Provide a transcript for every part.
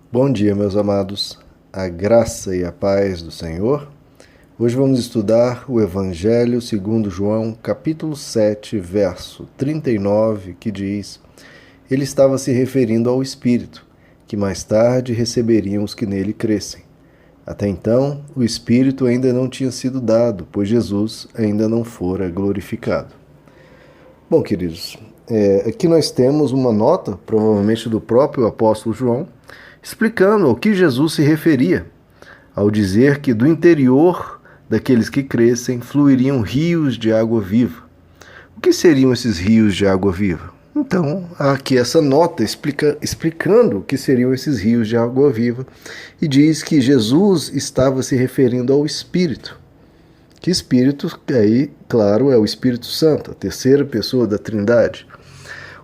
Bom dia, meus amados, a graça e a paz do Senhor. Hoje vamos estudar o Evangelho segundo João, capítulo 7, verso 39, que diz: Ele estava se referindo ao Espírito, que mais tarde receberiam os que nele crescem. Até então, o Espírito ainda não tinha sido dado, pois Jesus ainda não fora glorificado. Bom, queridos, aqui nós temos uma nota, provavelmente do próprio apóstolo João, explicando ao que Jesus se referia ao dizer que do interior daqueles que crescem fluiriam rios de água viva. O que seriam esses rios de água viva? Então, há aqui essa nota explicando o que seriam esses rios de água viva e diz que Jesus estava se referindo ao Espírito. Que Espírito, aí, claro, é o Espírito Santo, a terceira pessoa da Trindade.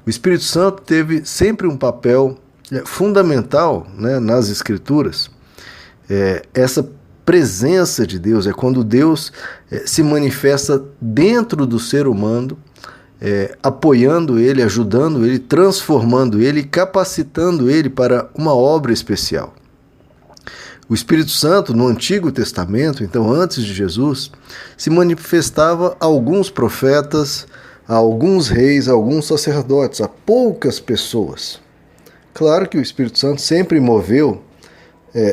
O Espírito Santo teve sempre um papel fundamental, né, nas Escrituras. Essa presença de Deus é quando Deus se manifesta dentro do ser humano, apoiando ele, ajudando ele, transformando ele, capacitando ele para uma obra especial. O Espírito Santo, no Antigo Testamento, então antes de Jesus, se manifestava a alguns profetas, a alguns reis, a alguns sacerdotes, a poucas pessoas. Claro que o Espírito Santo sempre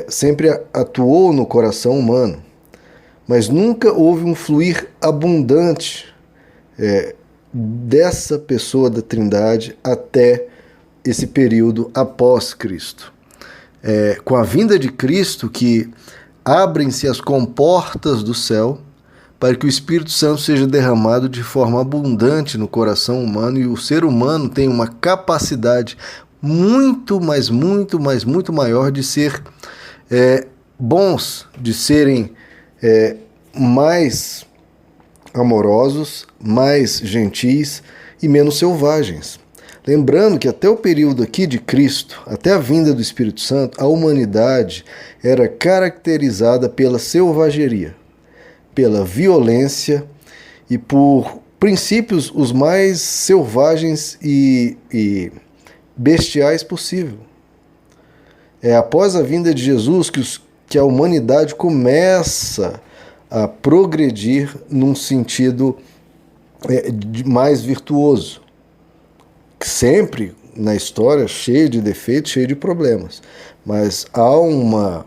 sempre atuou no coração humano, mas nunca houve um fluir abundante dessa pessoa da Trindade até esse período após Cristo. Com a vinda de Cristo que abrem-se as comportas do céu para que o Espírito Santo seja derramado de forma abundante no coração humano e o ser humano tem uma capacidade muito maior de ser bons, de serem mais amorosos, mais gentis e menos selvagens. Lembrando que até o período aqui de Cristo, até a vinda do Espírito Santo, a humanidade era caracterizada pela selvageria, pela violência e por princípios os mais selvagens e bestiais possível. É após a vinda de Jesus que a humanidade começa a progredir num sentido mais virtuoso. Sempre na história cheio de defeitos, cheio de problemas. Mas há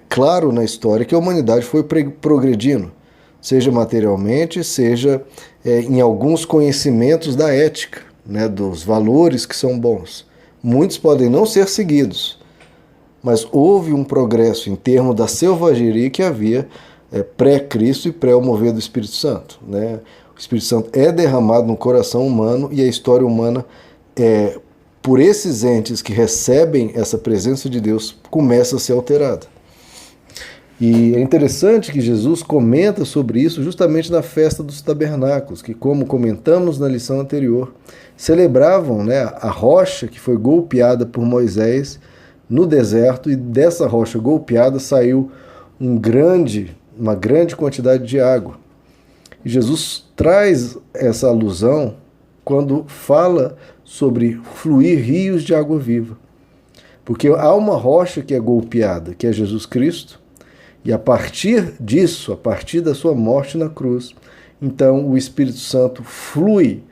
claro na história que a humanidade foi progredindo, seja materialmente, seja em alguns conhecimentos da ética, né, dos valores que são bons. Muitos podem não ser seguidos, mas houve um progresso em termos da selvageria que havia pré-Cristo e pré o mover do Espírito Santo, né? O Espírito Santo é derramado no coração humano e a história humana, por esses entes que recebem essa presença de Deus, começa a ser alterada. E é interessante que Jesus comenta sobre isso justamente na festa dos tabernáculos, que, como comentamos na lição anterior, celebravam, né, a rocha que foi golpeada por Moisés no deserto, e dessa rocha golpeada saiu uma grande quantidade de água. E Jesus traz essa alusão quando fala sobre fluir rios de água viva. Porque há uma rocha que é golpeada, que é Jesus Cristo, e a partir disso, a partir da sua morte na cruz, então o Espírito Santo flui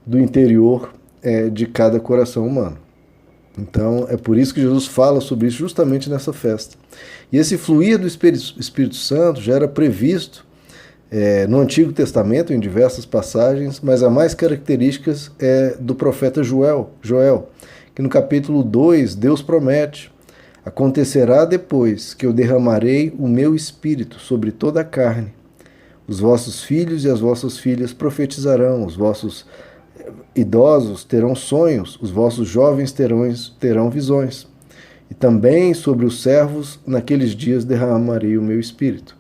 do interior de cada coração humano. Então é por isso que Jesus fala sobre isso justamente nessa festa. E esse fluir do Espírito Santo já era previsto no Antigo Testamento, em diversas passagens, mas a mais características é do profeta Joel, que no capítulo 2 Deus promete: acontecerá depois que eu derramarei o meu espírito sobre toda a carne. Os vossos filhos e as vossas filhas profetizarão, os vossos idosos terão sonhos, os vossos jovens terão visões. E também sobre os servos naqueles dias derramarei o meu espírito.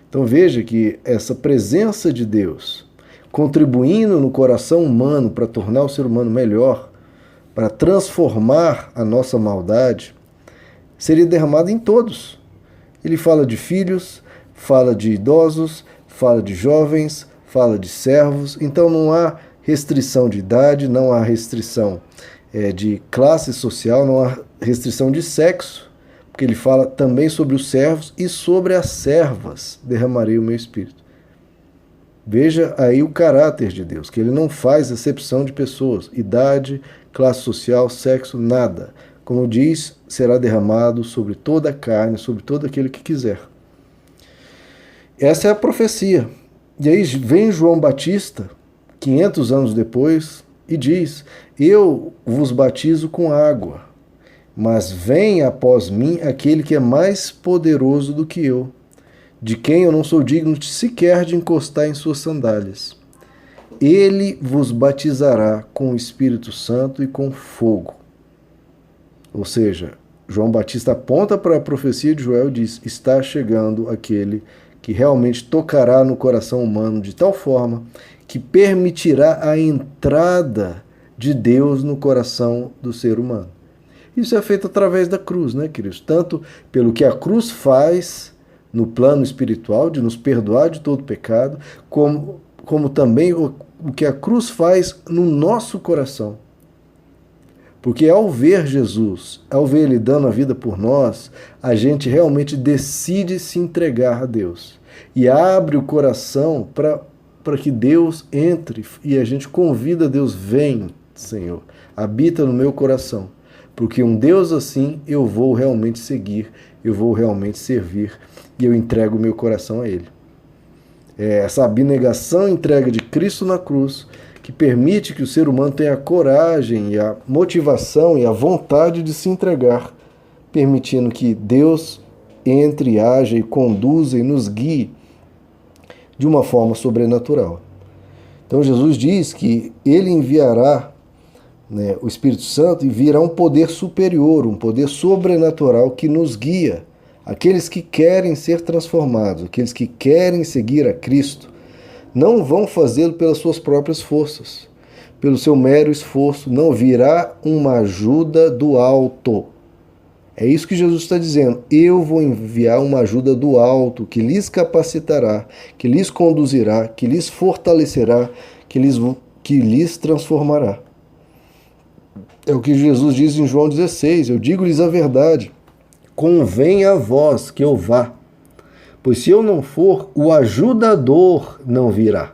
Então veja que essa presença de Deus contribuindo no coração humano para tornar o ser humano melhor, para transformar a nossa maldade, seria derramada em todos. Ele fala de filhos, fala de idosos, fala de jovens, fala de servos. Então não há restrição de idade, não há restrição de classe social, não há restrição de sexo, porque ele fala também sobre os servos e sobre as servas derramarei o meu espírito. Veja aí o caráter de Deus, que ele não faz acepção de pessoas, idade, classe social, sexo, nada. Como diz, será derramado sobre toda a carne, sobre todo aquele que quiser. Essa é a profecia. E aí vem João Batista, 500 anos depois, e diz: eu vos batizo com água, mas vem após mim aquele que é mais poderoso do que eu, de quem eu não sou digno sequer de encostar em suas sandálias. Ele vos batizará com o Espírito Santo e com fogo. Ou seja, João Batista aponta para a profecia de Joel e diz: está chegando aquele que realmente tocará no coração humano de tal forma que permitirá a entrada de Deus no coração do ser humano. Isso é feito através da cruz, né, queridos? Tanto pelo que a cruz faz no plano espiritual, de nos perdoar de todo pecado, como também o que a cruz faz no nosso coração. Porque ao ver Jesus, ao ver Ele dando a vida por nós, a gente realmente decide se entregar a Deus. E abre o coração para que Deus entre e a gente convida Deus: vem, Senhor, habita no meu coração. Porque um Deus assim eu vou realmente seguir, eu vou realmente servir e eu entrego o meu coração a Ele. É essa abnegação e entrega de Cristo na cruz que permite que o ser humano tenha a coragem e a motivação e a vontade de se entregar, permitindo que Deus entre, haja e conduza e nos guie de uma forma sobrenatural. Então Jesus diz que Ele enviará, o Espírito Santo, e virá um poder superior, um poder sobrenatural que nos guia. Aqueles que querem ser transformados, aqueles que querem seguir a Cristo, não vão fazê-lo pelas suas próprias forças, pelo seu mero esforço. Não, virá uma ajuda do alto. É isso que Jesus está dizendo. Eu vou enviar uma ajuda do alto que lhes capacitará, que lhes conduzirá, que lhes fortalecerá, que lhes transformará. É o que Jesus diz em João 16. Eu digo-lhes a verdade. Convém a vós que eu vá. Pois se eu não for, o ajudador não virá.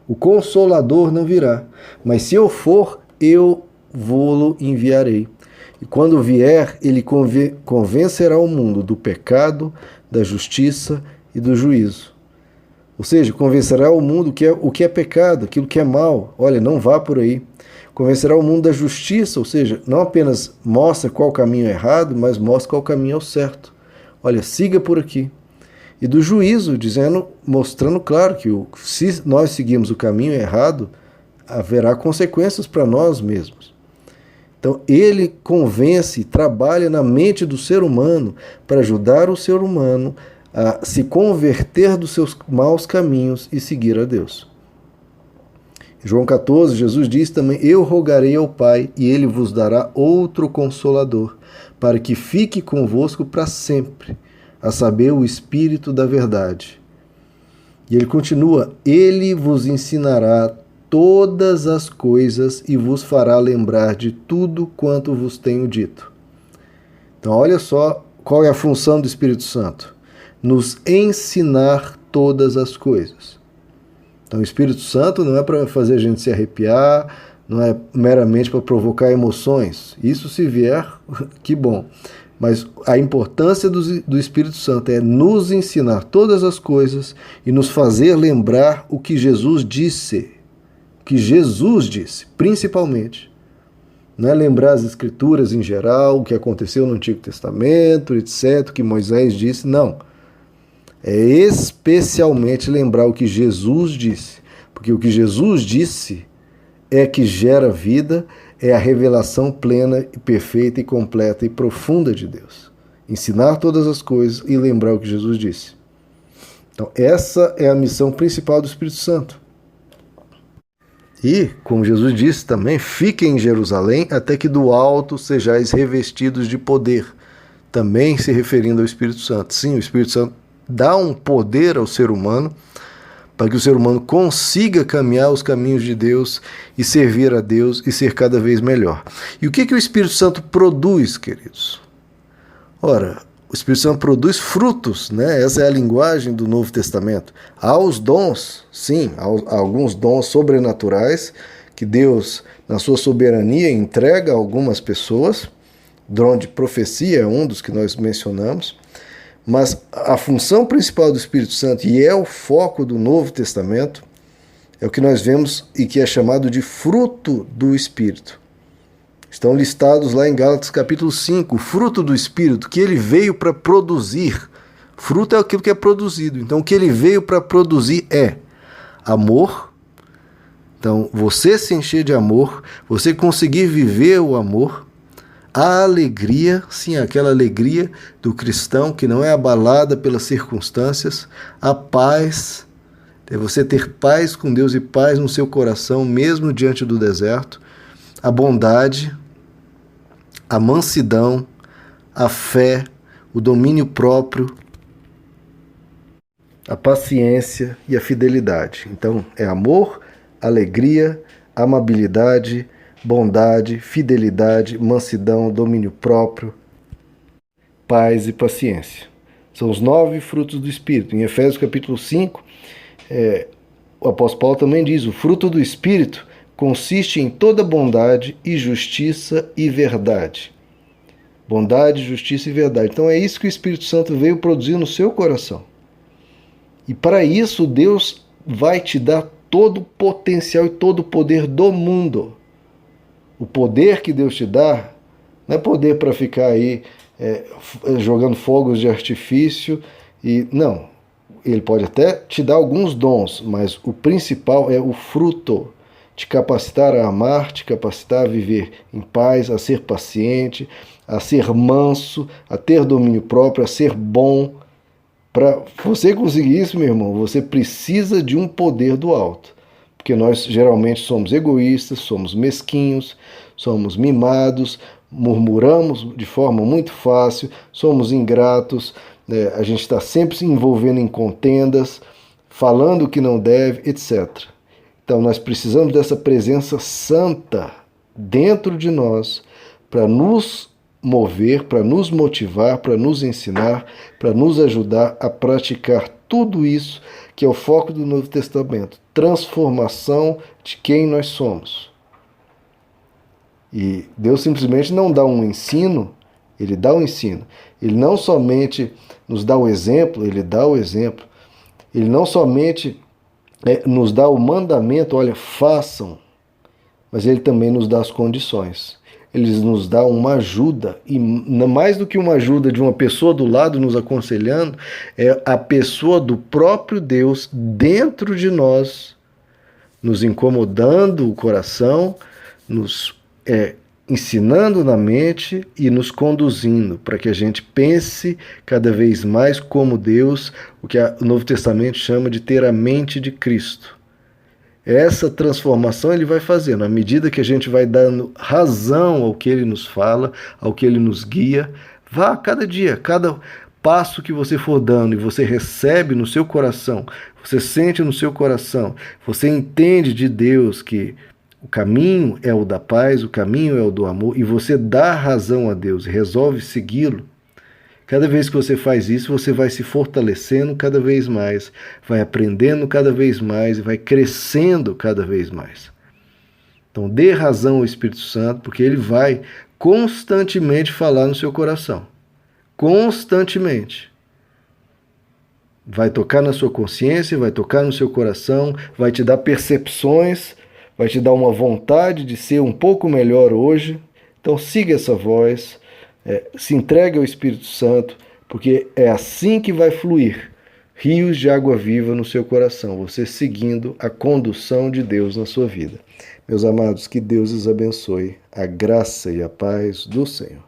O consolador não virá. Mas se eu for, eu vô-lo enviarei. E quando vier, ele convencerá o mundo do pecado, da justiça e do juízo. Ou seja, convencerá o mundo o que é pecado, aquilo que é mal. Olha, não vá por aí. Convencerá o mundo da justiça, ou seja, não apenas mostra qual caminho é errado, mas mostra qual caminho é o certo. Olha, siga por aqui. E do juízo, mostrando claro que se nós seguirmos o caminho errado, haverá consequências para nós mesmos. Então, ele convence, trabalha na mente do ser humano para ajudar o ser humano a se converter dos seus maus caminhos e seguir a Deus. Em João 14, Jesus diz também: eu rogarei ao Pai e ele vos dará outro Consolador, para que fique convosco para sempre, a saber, o Espírito da verdade. E ele continua: ele vos ensinará todas as coisas e vos fará lembrar de tudo quanto vos tenho dito. Então, olha só qual é a função do Espírito Santo: nos ensinar todas as coisas. Então, o Espírito Santo não é para fazer a gente se arrepiar, não é meramente para provocar emoções. Isso, se vier, que bom. Mas a importância do Espírito Santo é nos ensinar todas as coisas e nos fazer lembrar o que Jesus disse. O que Jesus disse, principalmente. Não é lembrar as Escrituras em geral, o que aconteceu no Antigo Testamento, etc., o que Moisés disse, não. É especialmente lembrar o que Jesus disse, porque o que Jesus disse é que gera vida, é a revelação plena e perfeita e completa e profunda de Deus. Ensinar todas as coisas e lembrar o que Jesus disse. Então, essa é a missão principal do Espírito Santo. E, como Jesus disse também, fiquem em Jerusalém até que do alto sejais revestidos de poder. Também se referindo ao Espírito Santo. Sim, o Espírito Santo dá um poder ao ser humano para que o ser humano consiga caminhar os caminhos de Deus e servir a Deus e ser cada vez melhor. E o que o Espírito Santo produz, queridos? Ora, o Espírito Santo produz frutos, né? Essa é a linguagem do Novo Testamento. Há os dons, sim, há alguns dons sobrenaturais que Deus, na sua soberania, entrega a algumas pessoas. Dom de profecia é um dos que nós mencionamos. Mas a função principal do Espírito Santo, e é o foco do Novo Testamento, é o que nós vemos e que é chamado de fruto do Espírito. Estão listados lá em Gálatas capítulo 5, o fruto do Espírito, que ele veio para produzir. Fruto é aquilo que é produzido. Então, o que ele veio para produzir é amor. Então, você se encher de amor, você conseguir viver o amor, a alegria, sim, aquela alegria do cristão que não é abalada pelas circunstâncias, a paz, é você ter paz com Deus e paz no seu coração, mesmo diante do deserto, a bondade, a mansidão, a fé, o domínio próprio, a paciência e a fidelidade. Então, é amor, alegria, amabilidade, bondade, fidelidade, mansidão, domínio próprio, paz e paciência. São os 9 frutos do Espírito. Em Efésios capítulo 5, o apóstolo Paulo também diz: o fruto do Espírito consiste em toda bondade e justiça e verdade. Bondade, justiça e verdade. Então é isso que o Espírito Santo veio produzir no seu coração. E para isso Deus vai te dar todo o potencial e todo o poder do mundo. O poder que Deus te dá não é poder para ficar aí jogando fogos de artifício. Não, ele pode até te dar alguns dons, mas o principal é o fruto. Te capacitar a amar, te capacitar a viver em paz, a ser paciente, a ser manso, a ter domínio próprio, a ser bom. Para você conseguir isso, meu irmão, você precisa de um poder do alto. Porque nós geralmente somos egoístas, somos mesquinhos, somos mimados, murmuramos de forma muito fácil, somos ingratos, a gente está sempre se envolvendo em contendas, falando o que não deve, etc. Então nós precisamos dessa presença santa dentro de nós para nos mover, para nos motivar, para nos ensinar, para nos ajudar a praticar tudo isso que é o foco do Novo Testamento, transformação de quem nós somos. E Deus simplesmente não dá um ensino, ele dá um ensino. Ele não somente nos dá o exemplo, ele dá o exemplo. Ele não somente nos dá o mandamento, olha, façam, mas ele também nos dá as condições. Ele nos dá uma ajuda, e mais do que uma ajuda de uma pessoa do lado nos aconselhando, é a pessoa do próprio Deus dentro de nós, nos incomodando o coração, nos ensinando na mente e nos conduzindo para que a gente pense cada vez mais como Deus, o que o Novo Testamento chama de ter a mente de Cristo. Essa transformação ele vai fazendo, à medida que a gente vai dando razão ao que ele nos fala, ao que ele nos guia. Vá cada dia, cada passo que você for dando e você recebe no seu coração, você sente no seu coração, você entende de Deus que o caminho é o da paz, o caminho é o do amor, e você dá razão a Deus e resolve segui-lo. Cada vez que você faz isso, você vai se fortalecendo cada vez mais, vai aprendendo cada vez mais e vai crescendo cada vez mais. Então dê razão ao Espírito Santo, porque ele vai constantemente falar no seu coração. Constantemente. Vai tocar na sua consciência, vai tocar no seu coração, vai te dar percepções, vai te dar uma vontade de ser um pouco melhor hoje. Então siga essa voz. Se entregue ao Espírito Santo, porque é assim que vai fluir rios de água viva no seu coração, você seguindo a condução de Deus na sua vida. Meus amados, que Deus os abençoe, a graça e a paz do Senhor.